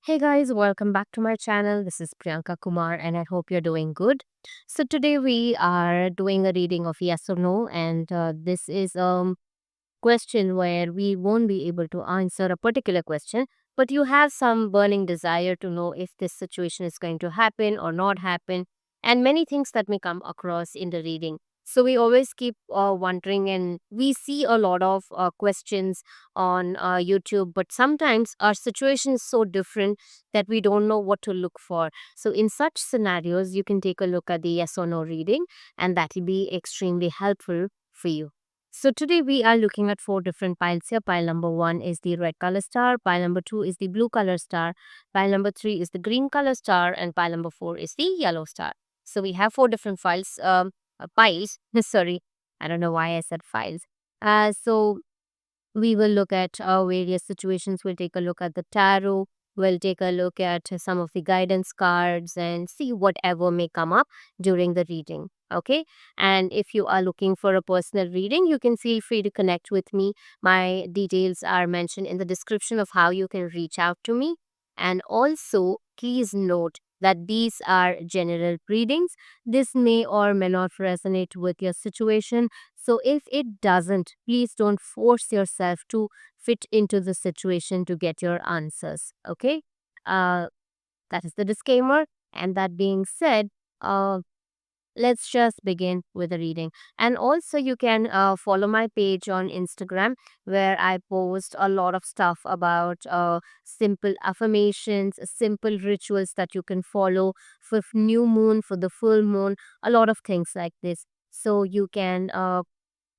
Hey guys, welcome back to my channel. This is Priyanka Kumar and I hope you're doing good. So today we are doing a reading of yes or no, and this is question where we won't be able to answer a particular question, but you have some burning desire to know if this situation is going to happen or not happen, and many things that may come across in the reading. So we always keep wondering, and we see a lot of questions on YouTube, but sometimes our situation is so different that we don't know what to look for. So in such scenarios, you can take a look at the yes or no reading, and that will be extremely helpful for you. So today we are looking at four different piles here. Pile number one is the red color star. Pile number two is the blue color star. Pile number three is the green color star. And pile number four is the yellow star. So we have four different piles. Sorry, I don't know why I said files. So we will look at various situations. We'll take a look at the tarot. We'll take a look at some of the guidance cards and see whatever may come up during the reading. Okay. And if you are looking for a personal reading, you can feel free to connect with me. My details are mentioned in the description of how you can reach out to me. And also, please note that these are general readings. This may or may not resonate with your situation. So if it doesn't, please don't force yourself to fit into the situation to get your answers. Okay. Uh, that is the disclaimer. And that being said, uh, let's just begin with the reading. And also, you can follow my page on Instagram where I post a lot of stuff about simple affirmations, simple rituals that you can follow for new moon, for the full moon, a lot of things like this. So you can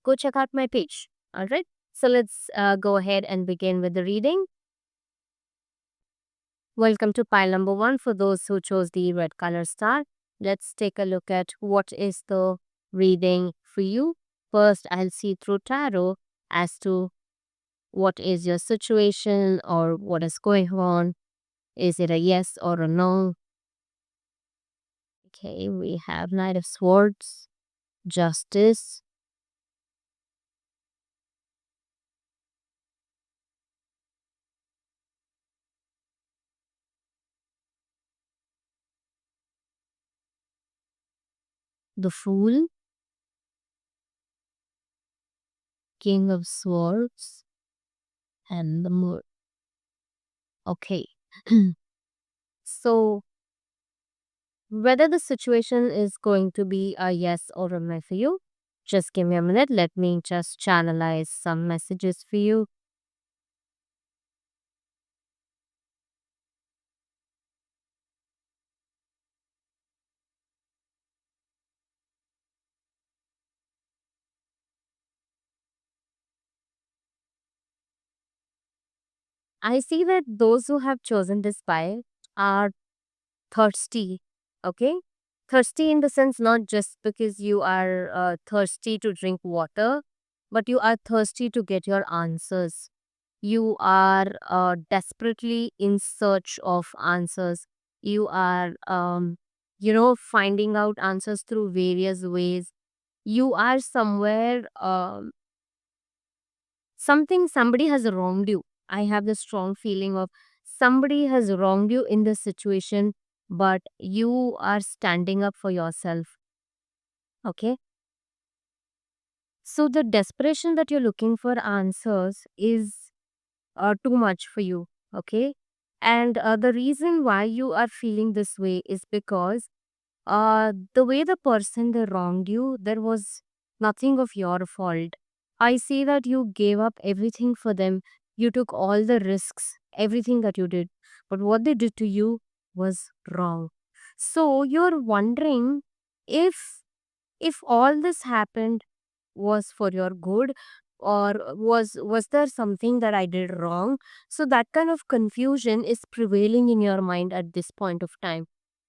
go check out my page. All right. So let's go ahead and begin with the reading. Welcome to pile number one for those who chose the red color star. Let's take a look at what is the reading for you. First, I'll see through tarot as to what is your situation or what is going on. Is it a yes or a no? Okay, we have Knight of Swords, Justice, the Fool, King of Swords, and the Moon. Okay. So, whether the situation is going to be a yes or a no for you, just give me a minute. Let me just channelize some messages for you. I see that those who have chosen this pile are thirsty. Okay. Thirsty in the sense not just because you are thirsty to drink water, but you are thirsty to get your answers. You are desperately in search of answers. You are, finding out answers through various ways. You are somewhere, somebody has wronged you. I have the strong feeling of somebody has wronged you in this situation, but you are standing up for yourself. Okay. So the desperation that you're looking for answers is too much for you. Okay. And the reason why you are feeling this way is because the way the person they wronged you, there was nothing of your fault. I see that you gave up everything for them. You took all the risks, everything that you did. But what they did to you was wrong. So you're wondering if all this happened was for your good, or was there something that I did wrong. So that kind of confusion is prevailing in your mind at this point of time.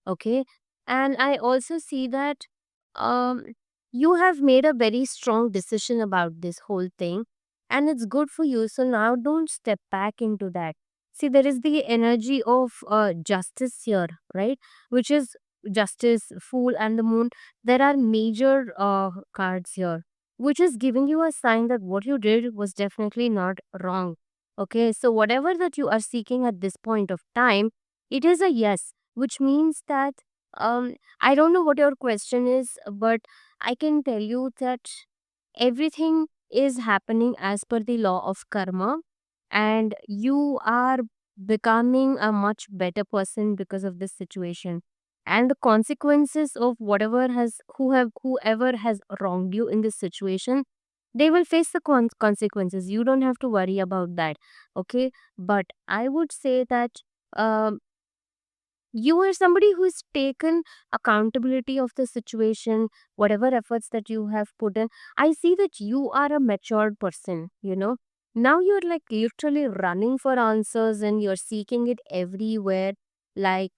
Okay. And I also see that um you have made a very strong decision about this whole thing, and it's good for you. So now don't step back into that. See, there is the energy of justice here, right? Which is justice, Fool, and the Moon. There are major cards here, which is giving you a sign that what you did was definitely not wrong. Okay, so whatever that you are seeking at this point of time, It is a yes, which means that I don't know what your question is, but I can tell you that everything is happening as per the law of karma, and you are becoming a much better person because of this situation. And the consequences of whoever has wronged you in this situation, they will face the consequences. You don't have to worry about that. Okay. But I would say that um you are somebody who's taken accountability of the situation, whatever efforts that you have put in. I see that you are a matured person, now you're like literally running for answers and you're seeking it everywhere, like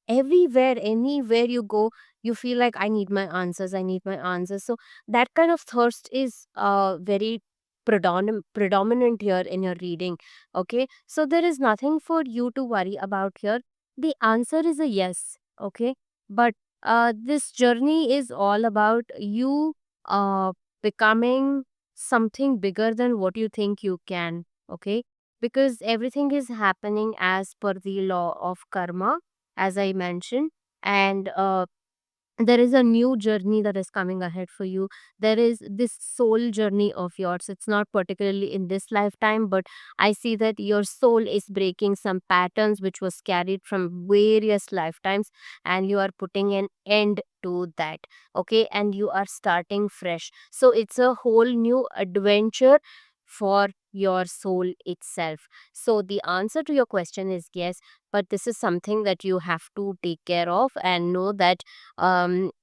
everywhere, anywhere you go, you feel like I need my answers, I need my answers. So that kind of thirst is very predominant here in your reading. Okay, so there is nothing for you to worry about here. The answer is a yes. Okay, but this journey is all about you becoming something bigger than what you think you can. Okay, because everything is happening as per the law of karma, as I mentioned, and there is a new journey that is coming ahead for you. There is this soul journey of yours. It's not particularly in this lifetime, but I see that your soul is breaking some patterns which was carried from various lifetimes, and you are putting an end to that. Okay, and you are starting fresh, so it's a whole new adventure for your soul itself. So the answer to your question is yes, but this is something that you have to take care of, and know that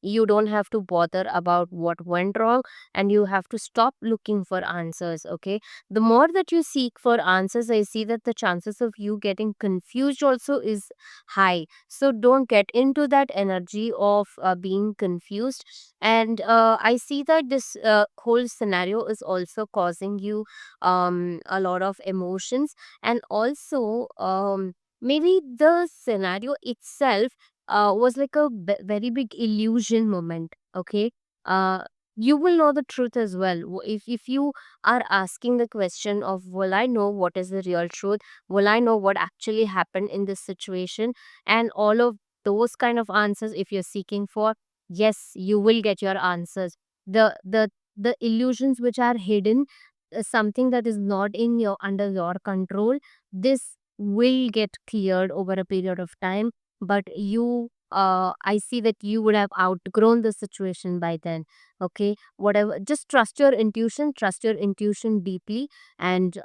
you don't have to bother about what went wrong, and you have to stop looking for answers. Okay, the more that you seek for answers, I see that the chances of you getting confused also is high. So don't get into that energy of being confused. And I see that this whole scenario is also causing you a lot of emotions, and also maybe the scenario itself was like a very big illusion moment. Okay, uh, you will know the truth as well. If you are asking the question of, will I know what is the real truth, will I know what actually happened in this situation, and all of those kind of answers, if you're seeking for, yes, you will get your answers. The illusions which are hidden, something that is not in your under your control, this will get cleared over a period of time. But I see that you would have outgrown the situation by then. Okay, whatever, just trust your intuition deeply, and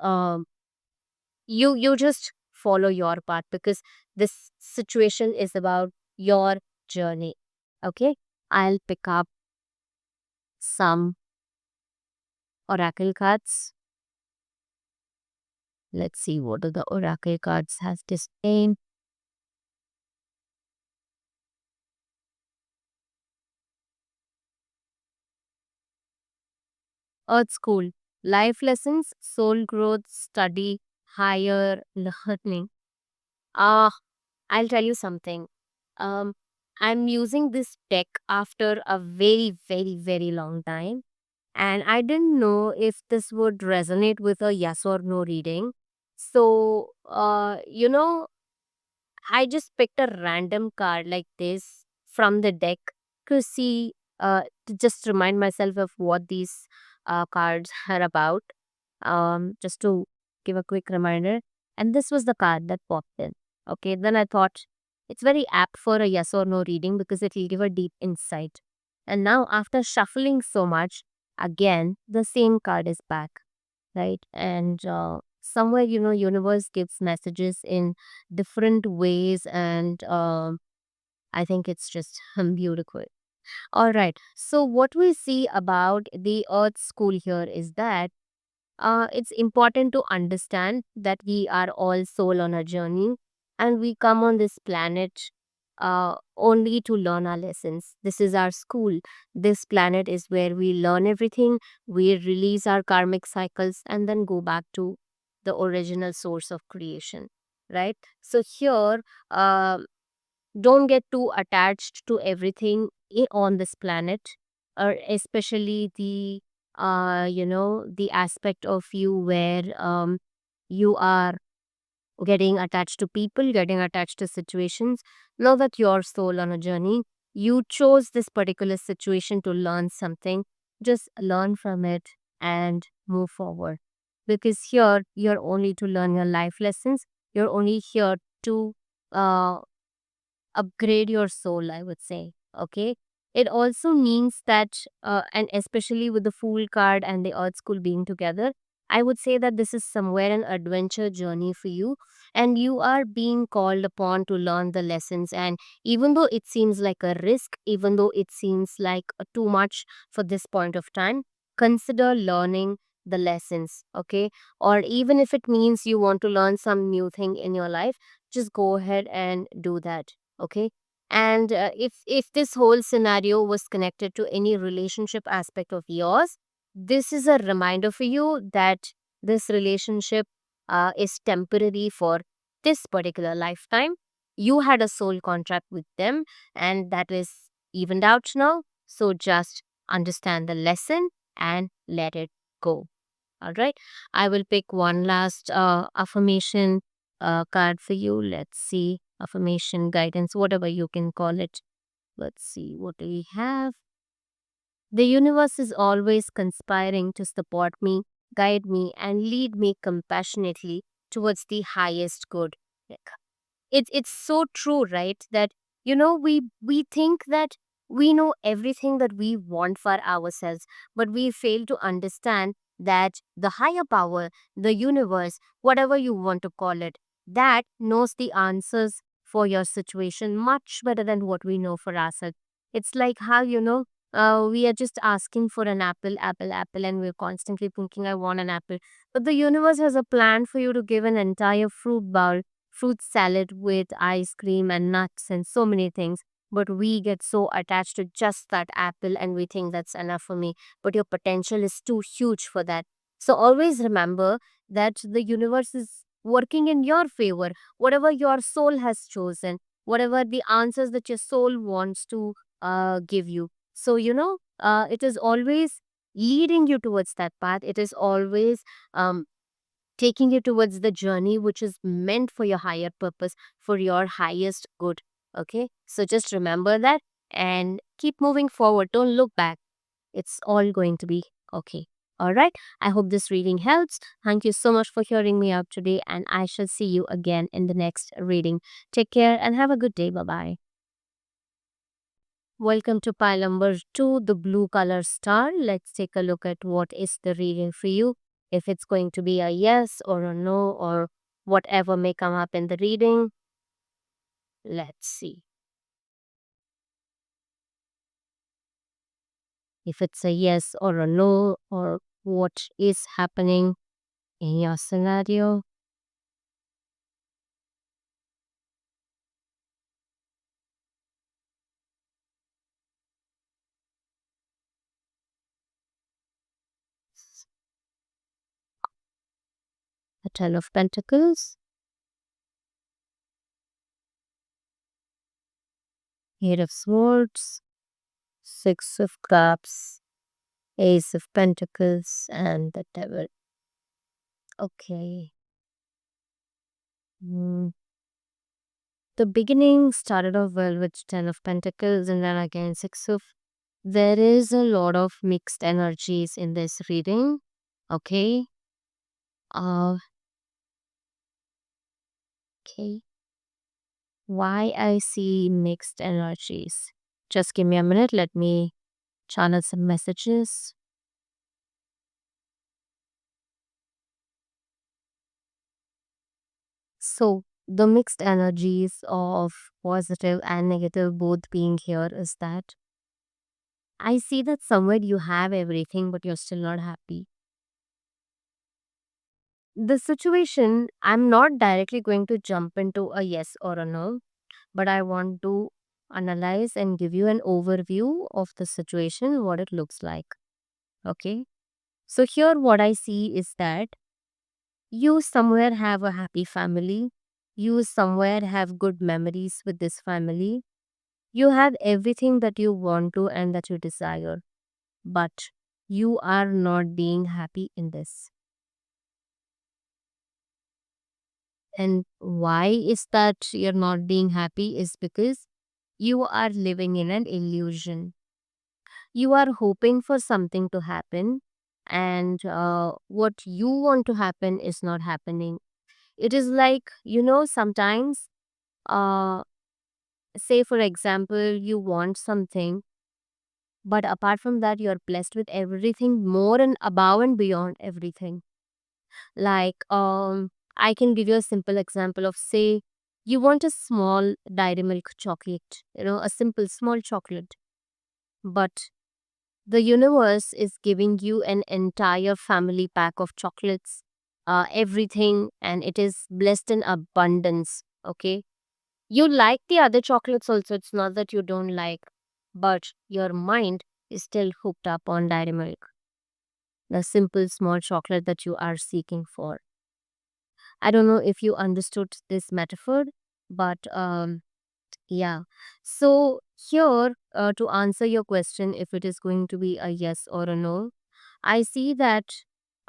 you just follow your path, because this situation is about your journey. Okay, I'll pick up some oracle cards. Let's see what do the oracle cards has to say. Earth School. Life lessons, soul growth, study, higher learning. Ah, I'll tell you something. Um, I'm using this deck after a very, very, very long time. And I didn't know if this would resonate with a yes or no reading. So, I just picked a random card like this from the deck to see, to just remind myself of what these cards are about. Just to give a quick reminder. And this was the card that popped in. Okay, then I thought it's very apt for a yes or no reading because it will give a deep insight. And now, after shuffling so much, again, the same card is back, right? And somewhere, universe gives messages in different ways, and I think it's just beautiful. All right. So, what we see about the Earth School here is that it's important to understand that we are all soul on a journey, and we come on this planet only to learn our lessons. This is our school. This planet is where we learn everything, we release our karmic cycles, and then go back to the original source of creation. Right? So, here, don't get too attached to everything on this planet, or especially the aspect of you where you are getting attached to people, getting attached to situations. Know that your soul on a journey. You chose this particular situation to learn something. Just learn from it and move forward. Because here, you're only to learn your life lessons. You're only here to uh, upgrade your soul, I would say. Okay. It also means that, and especially with the Fool card and the Earth School being together, I would say that this is somewhere an adventure journey for you, and you are being called upon to learn the lessons. And even though it seems like a risk, even though it seems like too much for this point of time, consider learning the lessons. Okay. Or even if it means you want to learn some new thing in your life, just go ahead and do that. Okay. And if this whole scenario was connected to any relationship aspect of yours, this is a reminder for you that this relationship is temporary for this particular lifetime. You had a soul contract with them, and that is evened out now. So just understand the lesson and let it go. All right. I will pick one last affirmation card for you. Let's see. Affirmation, guidance, whatever you can call it. Let's see. What do we have? The universe is always conspiring to support me, guide me, and lead me compassionately towards the highest good. Like, it's so true, right? That we think that we know everything that we want for ourselves, but we fail to understand that the higher power, the universe, whatever you want to call it, that knows the answers for your situation much better than what we know for ourselves. It's like how we are just asking for an apple, apple, apple, and we're constantly thinking, I want an apple. But the universe has a plan for you to give an entire fruit bowl, fruit salad with ice cream and nuts and so many things. But we get so attached to just that apple and we think that's enough for me. But your potential is too huge for that. So always remember that the universe is working in your favor. Whatever your soul has chosen, whatever the answers that your soul wants to give you. So, it is always leading you towards that path. It is always um, taking you towards the journey which is meant for your higher purpose, for your highest good. Okay. So just remember that and keep moving forward. Don't look back. It's all going to be okay. All right. I hope this reading helps. Thank you so much for hearing me out today, and I shall see you again in the next reading. Take care and have a good day. Bye bye. Welcome to pile number 2, the blue color star. Let's take a look at what is the reading for you. If it's going to be a yes or a no or whatever may come up in the reading. Let's see. If it's a yes or a no or what is happening in your scenario. The Ten of Pentacles, Eight of Swords, Six of Cups, Ace of Pentacles, and the Devil. Okay. Hmm. The beginning started off well with Ten of Pentacles and then again Six of. There is a lot of mixed energies in this reading. Okay. Uh, okay. Why I see mixed energies? Just give me a minute. Let me channel some messages. So, the mixed energies of positive and negative both being here is that I see that somewhere you have everything, but you're still not happy. The situation, I'm not directly going to jump into a yes or a no, but I want to analyze and give you an overview of the situation, what it looks like. Okay. So, here, what I see is that you somewhere have a happy family, you somewhere have good memories with this family, you have everything that you want to and that you desire, but you are not being happy in this. And why is that you're not being happy is because you are living in an illusion. You are hoping for something to happen, and what you want to happen is not happening. It is like, sometimes, uh, say, for example, you want something, but apart from that, you're blessed with everything more and above and beyond everything. Like, I can give you a simple example of, say, you want a small dairy milk chocolate, a simple small chocolate, but the universe is giving you an entire family pack of chocolates, everything, and it is blessed in abundance. Okay. You like the other chocolates also. It's not that you don't like, but your mind is still hooked up on dairy milk, the simple small chocolate that you are seeking for. I don't know if you understood this metaphor, but yeah. So, here, to answer your question, if it is going to be a yes or a no, I see that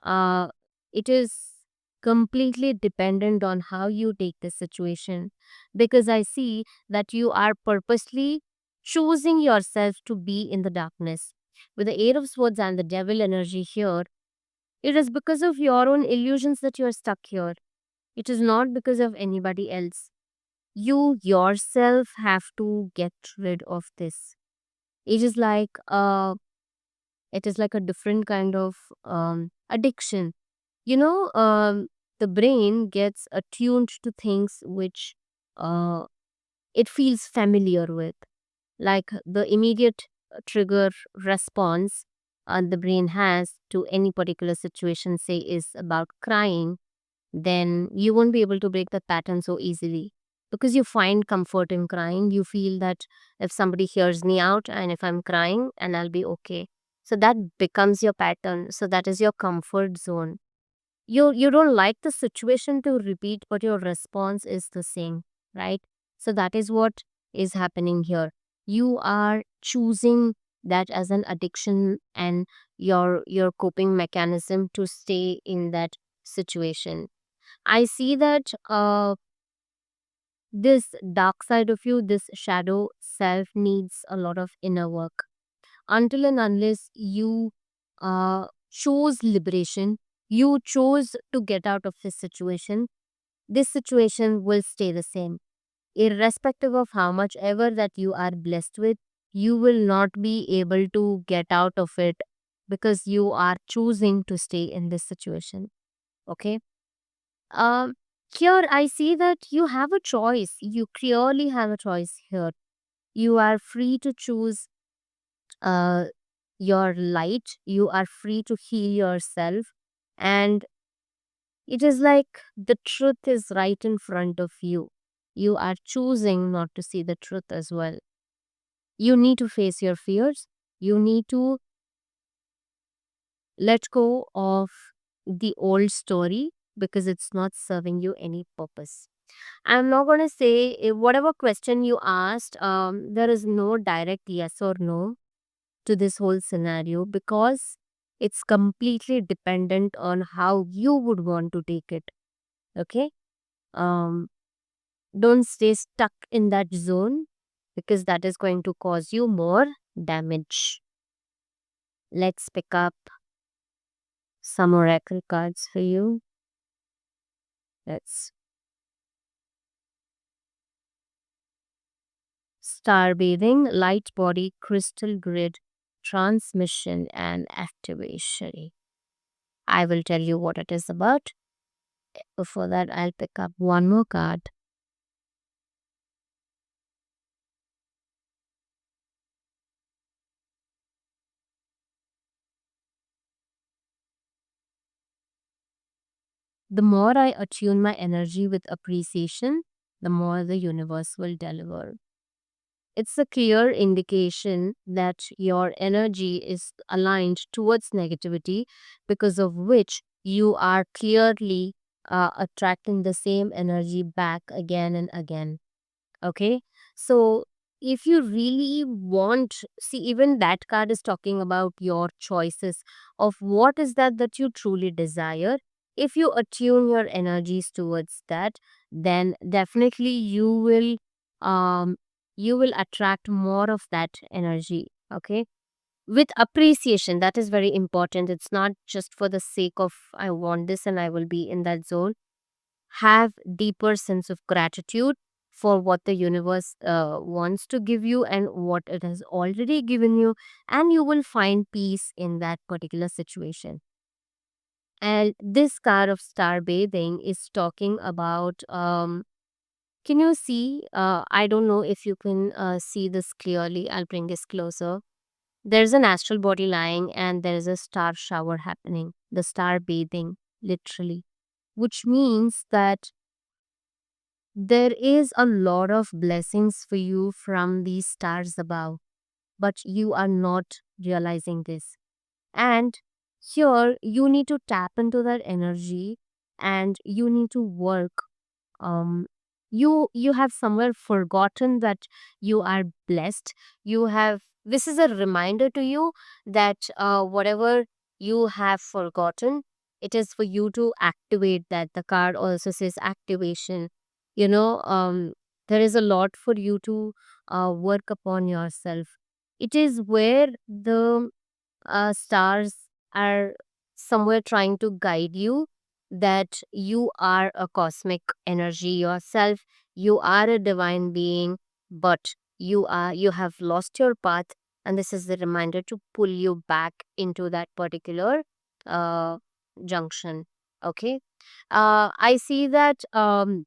uh, it is completely dependent on how you take the situation, because I see that you are purposely choosing yourself to be in the darkness. With the Eight of Swords and the Devil energy here, it is because of your own illusions that you are stuck here. It is not because of anybody else. You yourself have to get rid of this. It is like a different kind of addiction. You know, the brain gets attuned to things which uh, it feels familiar with, like the immediate trigger response the brain has to any particular situation, say, is about crying. Then you won't be able to break the pattern so easily, because you find comfort in crying. You feel that if somebody hears me out and if I'm crying, and I'll be okay. So that becomes your pattern. So that is your comfort zone. You don't like the situation to repeat, but your response is the same, right? So that is what is happening here. You are choosing that as an addiction and your coping mechanism to stay in that situation. I see that this dark side of you, this shadow self, needs a lot of inner work. Until and unless you choose liberation, you choose to get out of this situation will stay the same. Irrespective of how much ever that you are blessed with, you will not be able to get out of it, because you are choosing to stay in this situation. Okay. Um, Here I see that you have a choice. You clearly have a choice here. You are free to choose uh, your light. You are free to heal yourself. And it is like the truth is right in front of you. You are choosing not to see the truth as well. You need to face your fears. You need to let go of the old story, because it's not serving you any purpose. I'm not going to say whatever question you asked, there is no direct yes or no to this whole scenario, because it's completely dependent on how you would want to take it. Okay. Um, don't stay stuck in that zone, because that is going to cause you more damage. Let's pick up some oracle cards for you. Let's star bathing, light body, crystal grid, transmission, and activation. I will tell you what it is about. Before that, I'll pick up one more card. The more I attune my energy with appreciation, the more the universe will deliver. It's a clear indication that your energy is aligned towards negativity, because of which you are clearly attracting the same energy back again and again. Okay. So if you really want, see, even that card is talking about your choices of what is that you truly desire. If you attune your energies towards that, then definitely um you will attract more of that energy. Okay, with appreciation, that is very important. It's not just for the sake of I want this and I will be in that zone. Have deeper sense of gratitude for what the universe wants to give you and what it has already given you, and you will find peace in that particular situation. And this card of star bathing is talking about can you see, I don't know if you can see this clearly. I'll bring this closer. There's an astral body lying and there is a star shower happening, the star bathing, literally, which means that there is a lot of blessings for you from these stars above, but you are not realizing this. And here you need to tap into that energy and you need to work. um you have somewhere forgotten that you are blessed. You have, this is a reminder to you that whatever you have forgotten, it is for you to activate that. The card also says activation. you know um there is a lot for you to work upon yourself. It is where the stars are somewhere trying to guide you that you are a cosmic energy yourself. You are a divine being, but you have lost your path, and this is the reminder to pull you back into that particular uh, junction. Okay, I see that on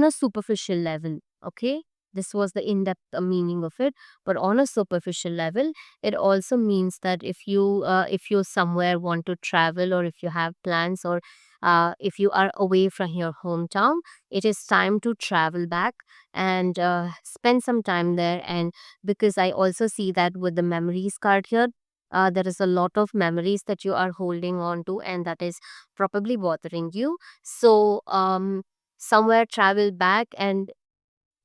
a superficial level. Okay, this was the in-depth meaning of it, but on a superficial level it also means that if you somewhere want to travel, or if you have plans, or if you are away from your hometown, it is time to travel back and spend some time there. And because I also see that with the memories card here, there is a lot of memories that you are holding on to and that is probably bothering you. So somewhere travel back and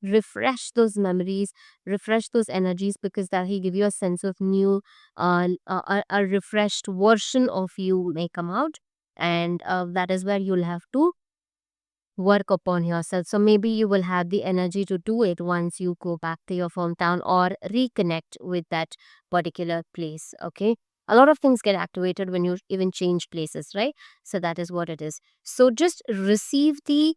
refresh those memories, refresh those energies, because that will give you a sense of new, a refreshed version of you may come out. And that is where you'll have to work upon yourself. So maybe you will have the energy to do it once you go back to your hometown or reconnect with that particular place. Okay. A lot of things get activated when you even change places, right? So that is what it is. So just receive the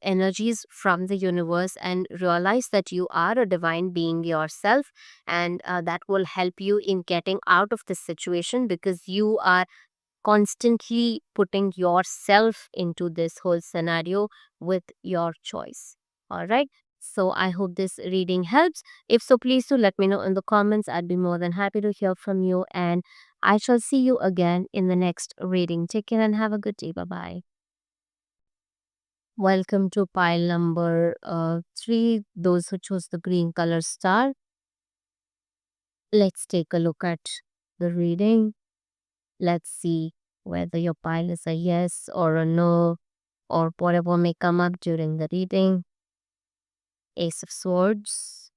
energies from the universe and realize that you are a divine being yourself, and that will help you in getting out of this situation because you are constantly putting yourself into this whole scenario with your choice. All right. So I hope this reading helps. If so, please do let me know in the comments. I'd be more than happy to hear from you. And I shall see you again in the next reading. Take care and have a good day. Bye bye. Welcome to pile number 3. Those who chose the green color star. Let's take a look at the reading. Let's see whether your pile is a yes or a no, or whatever may come up during the reading. Ace of Swords,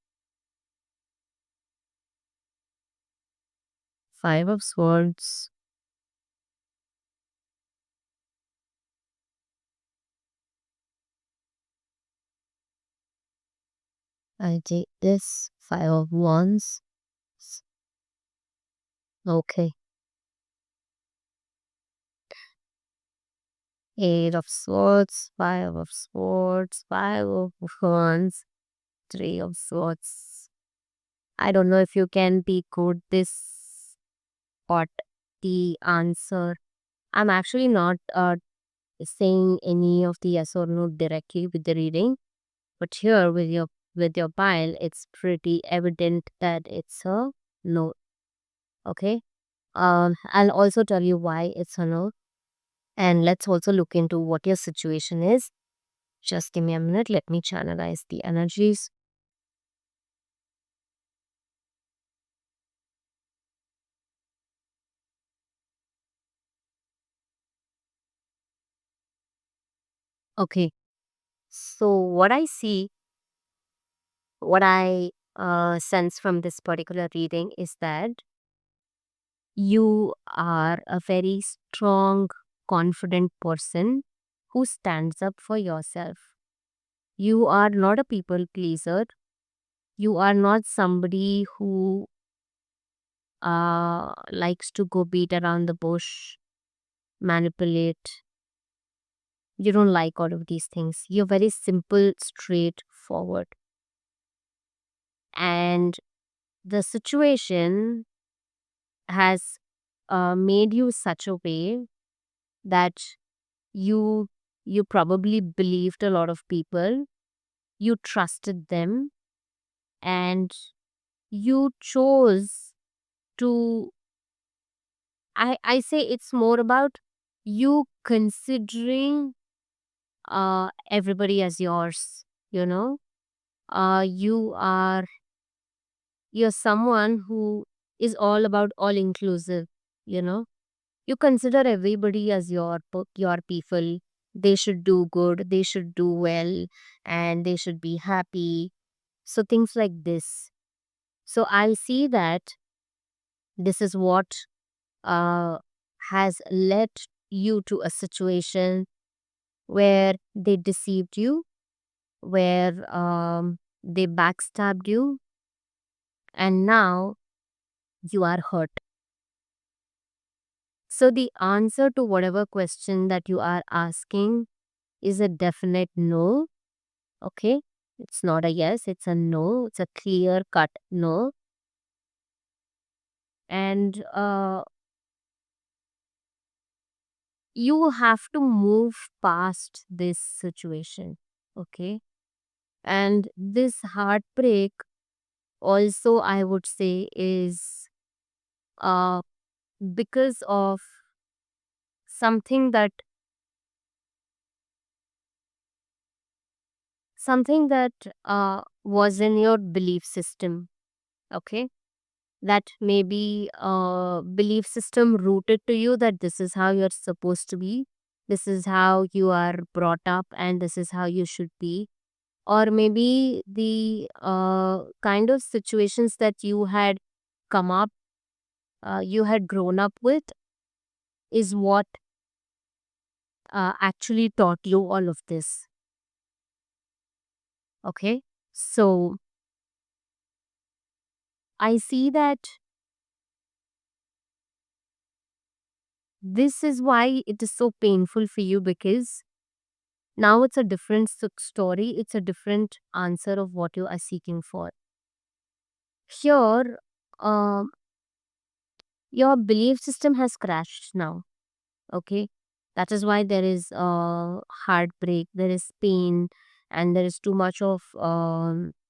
Five of Swords, I take this, Five of Wands. Okay. Eight of Swords, Five of Swords, Five of Wands, Three of Swords. I don't know if you can decode this, but the answer, I'm actually not saying any of the yes or no directly with the reading, but here with your pile, it's pretty evident that it's a no. Okay. I'll also tell you why it's a no, and let's also look into what your situation is. Just give me a minute. Let me channelize the energies. Okay. So what I see, what I sense from this particular reading is that you are a very strong, confident person who stands up for yourself. You are not a people pleaser. You are not somebody who likes to go beat around the bush, manipulate. You don't like all of these things. You're very simple, straightforward. And the situation has made you such a way that you you probably believed a lot of people, you trusted them, and you chose to, I say it's more about you considering everybody as yours, you know. You are, you're someone who is all about all inclusive, you know. You consider everybody as your people. They should do good, they should do well, and they should be happy. So things like this. So I see that this is what uh, has led you to a situation where they deceived you, where they backstabbed you, and now you are hurt. So the answer to whatever question that you are asking is a definite no. Okay. It's not a yes, it's a no. It's a clear cut no. And you have to move past this situation. Okay. And this heartbreak also, I would say, is uh, because of something that was in your belief system. Okay. That may be a belief system rooted to you, that this is how you're supposed to be, this is how you are brought up, and this is how you should be. Or maybe the kind of situations that you had come up, you had grown up with, is what actually taught you all of this. Okay. So I see that this is why it is so painful for you, because now it's a different story, it's a different answer of what you are seeking for. Here, um, your belief system has crashed now. Okay. That is why there is heartbreak, there is pain, and there is too much of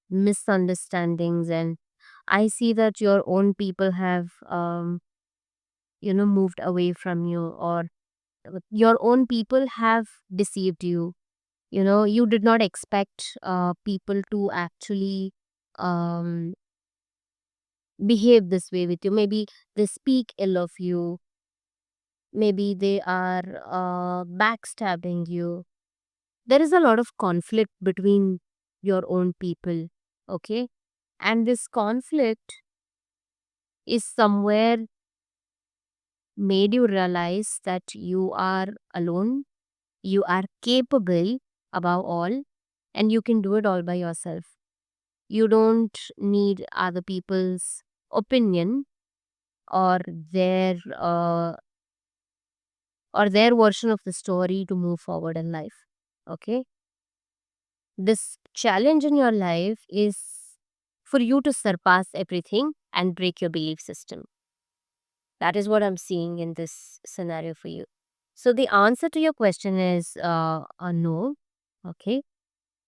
misunderstandings. And I see that your own people have, moved away from you, or your own people have deceived you. You did not expect people to actually um, behave this way with you. Maybe they speak ill of you, maybe they are backstabbing you. There is a lot of conflict between your own people. Okay. And this conflict is somewhere made you realize that you are alone, you are capable above all, and you can do it all by yourself. You don't need other people's opinion, or their version of the story to move forward in life. Okay. This challenge in your life is for you to surpass everything and break your belief system. That is what I'm seeing in this scenario for you. So the answer to your question is a no. Okay.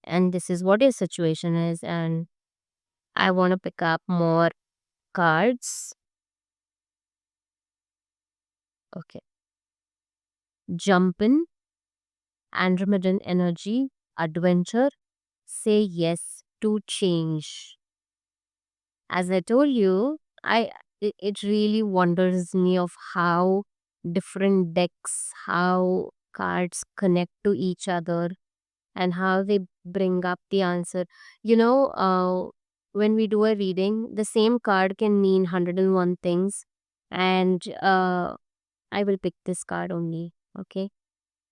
And this is what your situation is. And I want to pick up more cards. Okay. Jump in, Andromedan energy, adventure, say yes to change. As I told you, it really wonders me of how different decks, how cards connect to each other, and how they bring up the answer. When we do a reading, the same card can mean 101 things, and I will pick this card only. Okay.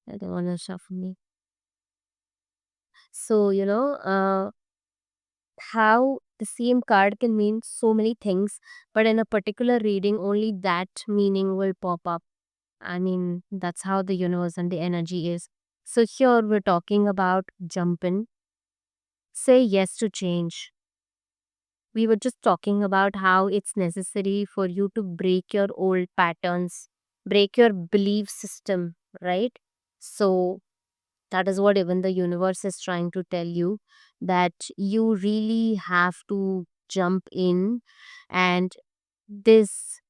I don't want to shuffle me. So, how the same card can mean so many things, but in a particular reading, only that meaning will pop up. I mean, that's how the universe and the energy is. So, here we're talking about jump in, say yes to change. We were just talking about how it's necessary for you to break your old patterns, break your belief system, right? So, that is what even the universe is trying to tell you, that you really have to jump in. And this,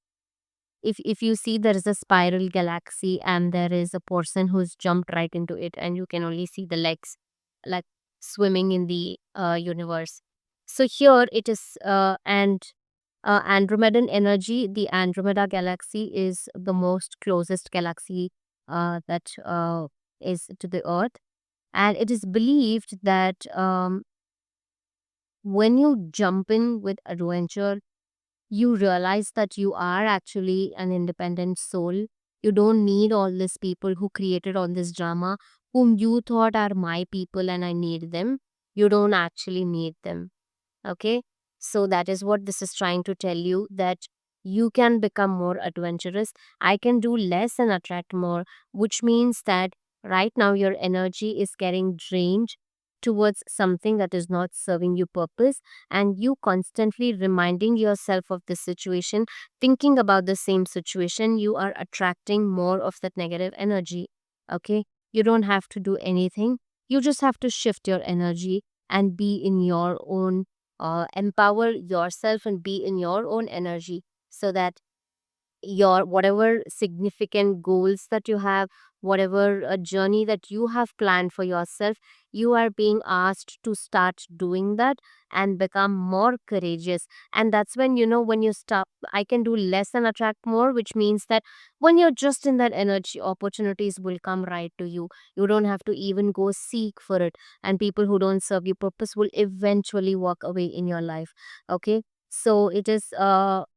if you see there is a spiral galaxy and there is a person who's jumped right into it, and you can only see the legs like swimming in the universe. So here it is, and Andromedan energy, the Andromeda galaxy is the most closest galaxy that is to the earth. And it is believed that when you jump in with adventure, you realize that you are actually an independent soul. You don't need all these people who created all this drama, whom you thought are my people and I need them. You don't actually need them. Okay. So that is what this is trying to tell you, that you can become more adventurous. I can do less and attract more, which means that right now your energy is getting drained towards something that is not serving you purpose, and you constantly reminding yourself of the situation, thinking about the same situation, you are attracting more of that negative energy. Okay. You don't have to do anything. You just have to shift your energy and be in your own, empower yourself and be in your own energy, so that your whatever significant goals that you have, whatever journey that you have planned for yourself, you are being asked to start doing that and become more courageous. And that's when, when you stop, I can do less and attract more, which means that when you're just in that energy, opportunities will come right to you. You don't have to even go seek for it, and people who don't serve you purpose will eventually walk away in your life. Okay. So it is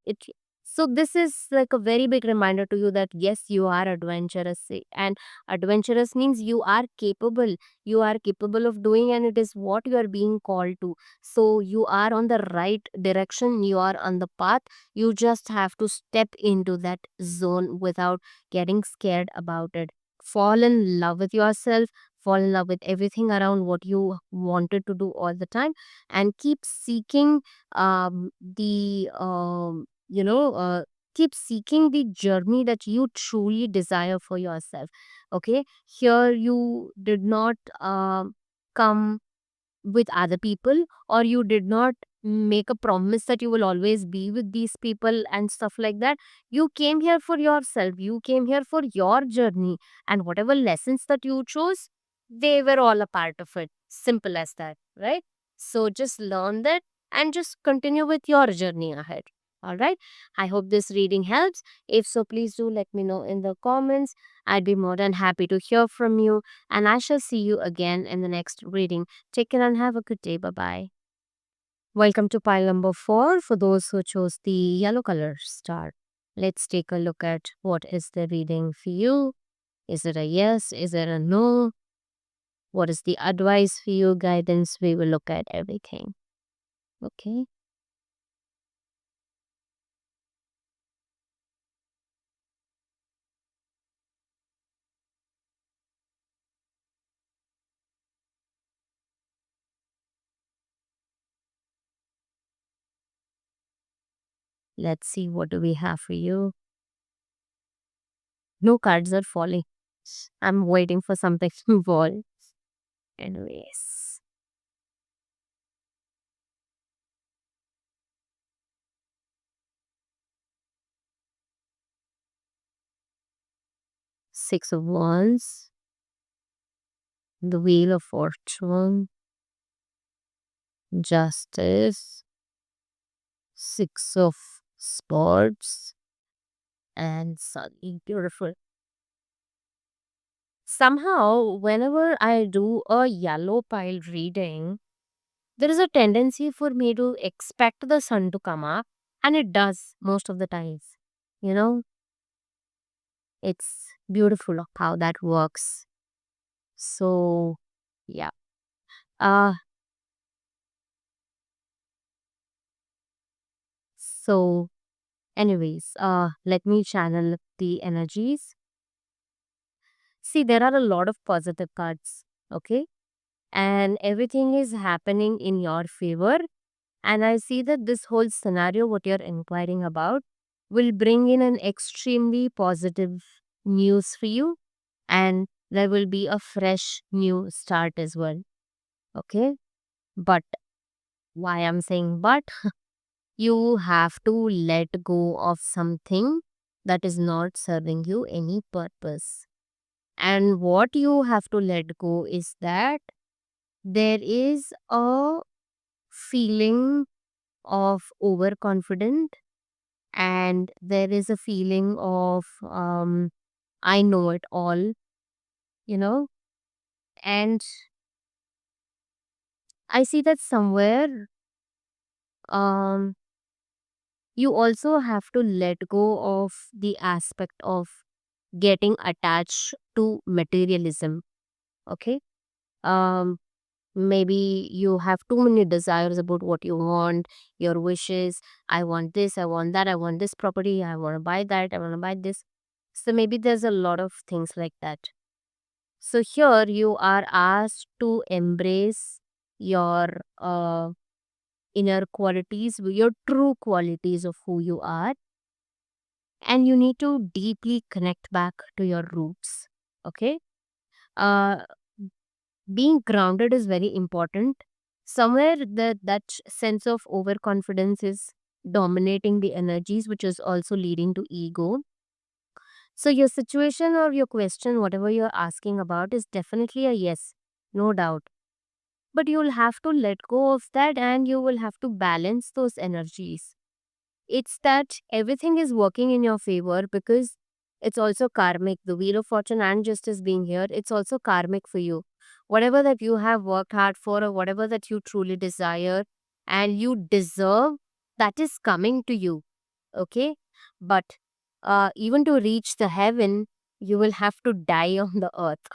it so this is like a very big reminder to you that yes, you are adventurous, and adventurous means you are capable. You are capable of doing, and it is what you are being called to. So you are on the right direction. You are on the path. You just have to step into that zone without getting scared about it. Fall in love with yourself. Fall in love with everything around what you wanted to do all the time, and keep seeking the keep seeking the journey that you truly desire for yourself. Okay. Here you did not come with other people, or you did not make a promise that you will always be with these people and stuff like that. You came here for yourself, you came here for your journey, and whatever lessons that you chose, they were all a part of it. Simple as that, right? So just learn that and just continue with your journey ahead. All right. I hope this reading helps. If so, please do let me know in the comments. I'd be more than happy to hear from you, and I shall see you again in the next reading. Take care and have a good day. Bye bye. Welcome to pile number 4 for those who chose the yellow color star. Let's take a look at what is the reading for you. Is it a yes? Is it a no? What is the advice for you? Guidance? We will look at everything. Okay. Let's see what do we have for you. No cards are falling. I'm waiting for something to fall. Anyways, Six of Wands, the Wheel of Fortune, Justice, Six of Swords, and Sun. Beautiful. Somehow, whenever I do a yellow pile reading, there is a tendency for me to expect the sun to come up, and it does most of the times. You know, it's beautiful how that works. So, yeah. Uh, so, anyways, let me channel the energies. See, there are a lot of positive cards, okay? And everything is happening in your favor. And I see that this whole scenario, what you're inquiring about, will bring in an extremely positive news for you. And there will be a fresh new start as well. Okay. But why I'm saying but, you have to let go of something that is not serving you any purpose. And what you have to let go is that there is a feeling of overconfident, and there is a feeling of I know it all, you know. And I see that somewhere um you also have to let go of the aspect of getting attached to materialism. Okay. um Maybe you have too many desires about what you want, your wishes. I want this, I want that, I want this property, I want to buy that, I want to buy this. So maybe there's a lot of things like that. So here you are asked to embrace your inner qualities, your true qualities of who you are, and you need to deeply connect back to your roots. Okay. uh being grounded is very important. Somewhere that sense of overconfidence is dominating the energies, which is also leading to ego. So your situation or your question, whatever you're asking about, is definitely a yes, no doubt. But you'll have to let go of that, and you will have to balance those energies. It's that everything is working in your favor because it's also karmic. The Wheel of Fortune and Justice being here, it's also karmic for you. Whatever that you have worked hard for, or whatever that you truly desire and you deserve, that is coming to you. Okay. But even to reach the heaven, you will have to die on the earth.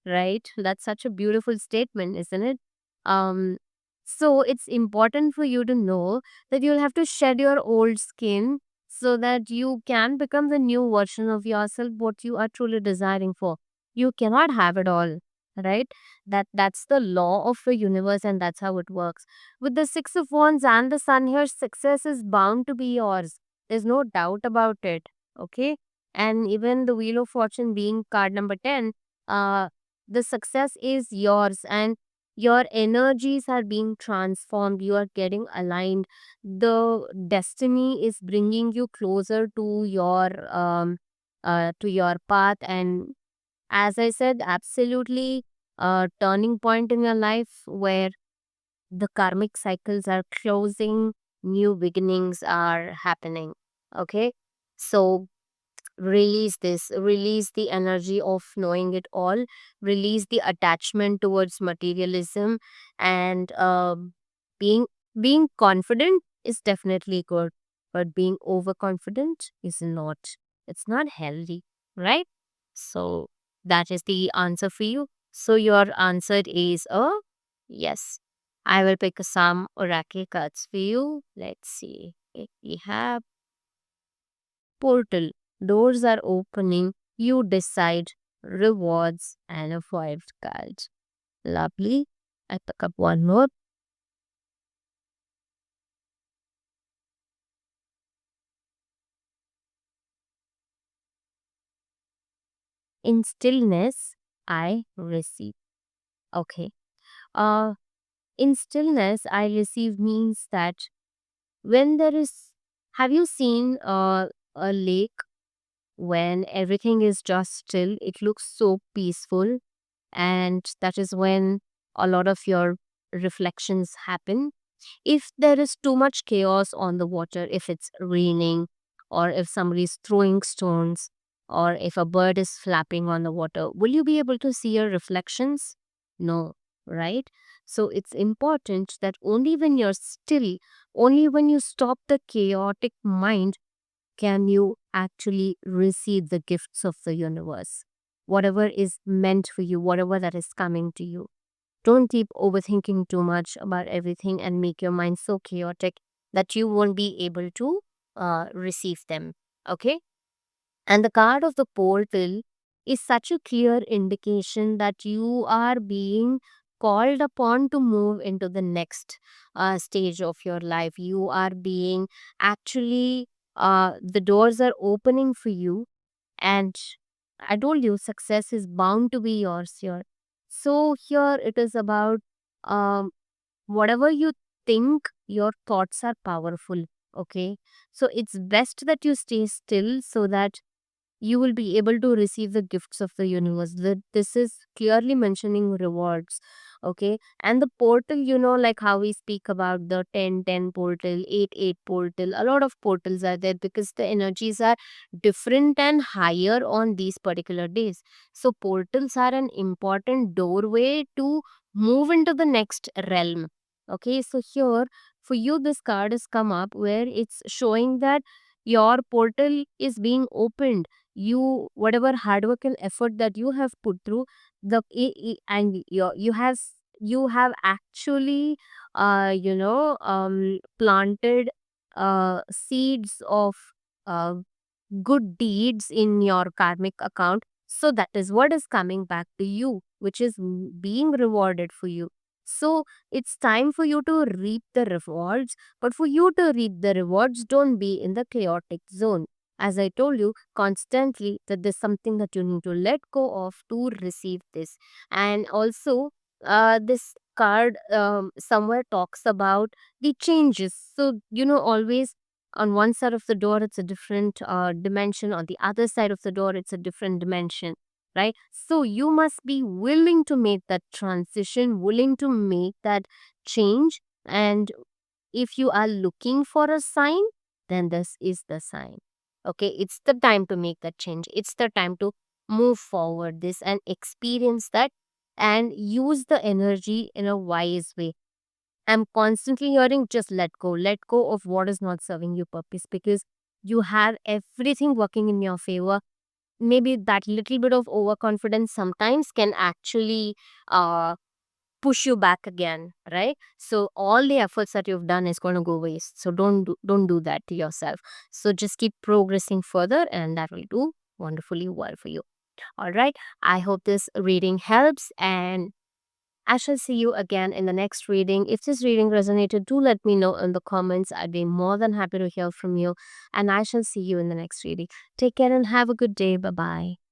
Right? That's such a beautiful statement, isn't it? um so it's important for you to know that you'll have to shed your old skin so that you can become the new version of yourself, what you are truly desiring for. You cannot have it all, right? That's the law of the universe, and that's how it works. With the Six of Wands and the Sun here, success is bound to be yours. There's no doubt about it. Okay. And even the Wheel of Fortune being card number 10, uh the success is yours, and your energies are being transformed, you are getting aligned. The destiny is bringing you closer to your path. And as I said, absolutely a turning point in your life where the karmic cycles are closing, new beginnings are happening. Okay. So release this, release the energy of knowing it all, release the attachment towards materialism. And being being confident is definitely good, but being overconfident is not. It's not healthy, right? So that is the answer for you. So your answer is a yes. I will pick some oracle cards for you. Let's see. We have portal. Doors are opening. You decide rewards and a five card. Lovely. I pick up one more. In stillness, I receive. Okay. Uh, in stillness, I receive means that when there is, have you seen a lake when everything is just still? It looks so peaceful, and that is when a lot of your reflections happen. If there is too much chaos on the water, if it's raining, or if somebody's throwing stones, or if a bird is flapping on the water, will you be able to see your reflections? No, right? So it's important that only when you're still, only when you stop the chaotic mind, can you actually receive the gifts of the universe. whatever is meant for you, whatever that is coming to you. Don't keep overthinking too much about everything and make your mind so chaotic that you won't be able to receive them. Okay? And the card of the portal is such a clear indication that you are being called upon to move into the next stage of your life. You are being actually, the doors are opening for you. And I told you, success is bound to be yours here. So, here it is about, um, whatever you think, your thoughts are powerful. Okay. So, it's best that you stay still so that you will be able to receive the gifts of the universe. That this is clearly mentioning rewards. Okay. And the portal, like how we speak about the 10-10 portal, 8-8 portal, a lot of portals are there because the energies are different and higher on these particular days. So portals are an important doorway to move into the next realm. Okay. So here for you, this card has come up where it's showing that your portal is being opened. You, whatever hard work and effort that you have put through, and you have actually planted seeds of uh, good deeds in your karmic account. So that is what is coming back to you, which is being rewarded for you. So it's time for you to reap the rewards. But for you to reap the rewards, don't be in the chaotic zone. As I told you constantly, that there's something that you need to let go of to receive this. And also, this card somewhere talks about the changes. So, always on one side of the door it's a different dimension, on the other side of the door it's a different dimension, right? So you must be willing to make that transition, willing to make that change. And if you are looking for a sign, then this is the sign. Okay, it's the time to make that change, it's the time to move forward this and experience that and use the energy in a wise way. I'm constantly hearing just let go of what is not serving you purpose, because you have everything working in your favor. Maybe that little bit of overconfidence sometimes can actually push you back again, right? So all the efforts that you've done is going to go waste. So don't do that to yourself. So just keep progressing further, and that will do wonderfully well for you. All right. I hope this reading helps, and I shall see you again in the next reading. If this reading resonated, do let me know in the comments. I'd be more than happy to hear from you. And I shall see you in the next reading. Take care and have a good day. Bye bye.